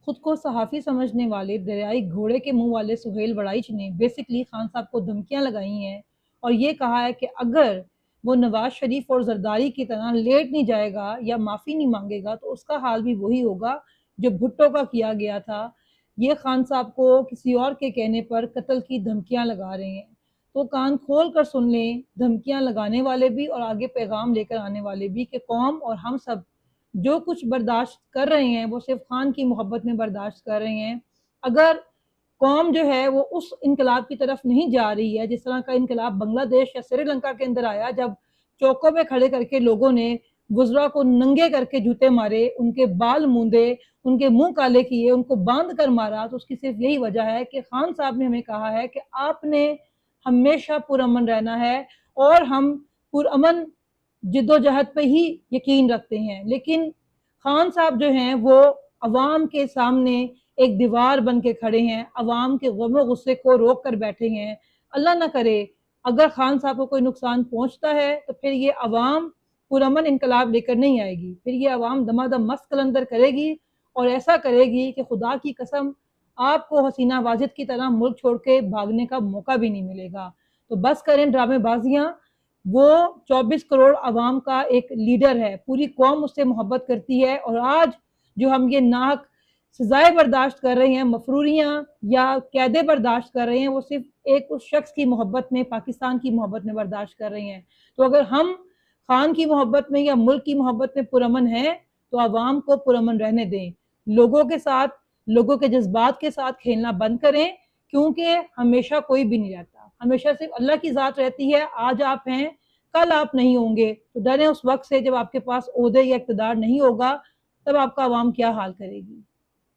خود کو صحافی سمجھنے والے دریائی گھوڑے کے منہ والے سہیل وڑائچ نے بیسکلی خان صاحب کو دھمکیاں لگائی ہیں اور یہ کہا ہے کہ اگر وہ نواز شریف اور زرداری کی طرح لیٹ نہیں جائے گا یا معافی نہیں مانگے گا تو اس کا حال بھی وہی ہوگا جو بھٹو کا کیا گیا تھا۔ یہ خان صاحب کو کسی اور کے کہنے پر قتل کی دھمکیاں لگا رہے ہیں، تو کان کھول کر سن لیں، دھمکیاں لگانے والے بھی اور آگے پیغام لے کر آنے والے بھی، کہ قوم اور ہم سب جو کچھ برداشت کر رہے ہیں وہ صرف خان کی محبت میں برداشت کر رہے ہیں۔ اگر قوم جو ہے وہ اس انقلاب کی طرف نہیں جا رہی ہے جس طرح کا انقلاب بنگلہ دیش یا سری لنکا کے اندر آیا، جب چوکوں پہ کھڑے کر کے لوگوں نے وزراء کو ننگے کر کے جوتے مارے، ان کے بال موندے، ان کے منہ کالے کیے، ان کو باندھ کر مارا، تو اس کی صرف یہی وجہ ہے کہ خان صاحب نے ہمیں کہا ہے کہ آپ نے ہمیشہ پرامن رہنا ہے اور ہم پرامن جد و جہد پہ ہی یقین رکھتے ہیں۔ لیکن خان صاحب جو ہیں وہ عوام کے سامنے ایک دیوار بن کے کھڑے ہیں، عوام کے غم و غصے کو روک کر بیٹھے ہیں۔ اللہ نہ کرے اگر خان صاحب کو کوئی نقصان پہنچتا ہے تو پھر یہ عوام پرامن انقلاب لے کر نہیں آئے گی، پھر یہ عوام دمادم مست قلندر کرے گی اور ایسا کرے گی کہ خدا کی قسم آپ کو حسینہ واجد کی طرح ملک چھوڑ کے بھاگنے کا موقع بھی نہیں ملے گا۔ تو بس کریں ڈرامے بازیاں، وہ 24 کروڑ عوام کا ایک لیڈر ہے، پوری قوم اس سے محبت کرتی ہے، اور آج جو ہم یہ ناحق سزائیں برداشت کر رہے ہیں، مفروریاں یا قیدیں برداشت کر رہے ہیں، وہ صرف ایک اس شخص کی محبت میں، پاکستان کی محبت میں برداشت کر رہے ہیں۔ تو اگر ہم خان کی محبت میں یا ملک کی محبت میں پرامن ہیں تو عوام کو پرامن رہنے دیں، لوگوں کے ساتھ، لوگوں کے جذبات کے ساتھ کھیلنا بند کریں، کیونکہ ہمیشہ کوئی بھی نہیں رہتا، ہمیشہ صرف اللہ کی ذات رہتی ہے۔ آج آپ ہیں، کل آپ نہیں ہوں گے، تو ڈریں اس وقت سے جب آپ کے پاس عہدے یا اقتدار نہیں ہوگا، تب آپ کا عوام کیا حال کرے گی۔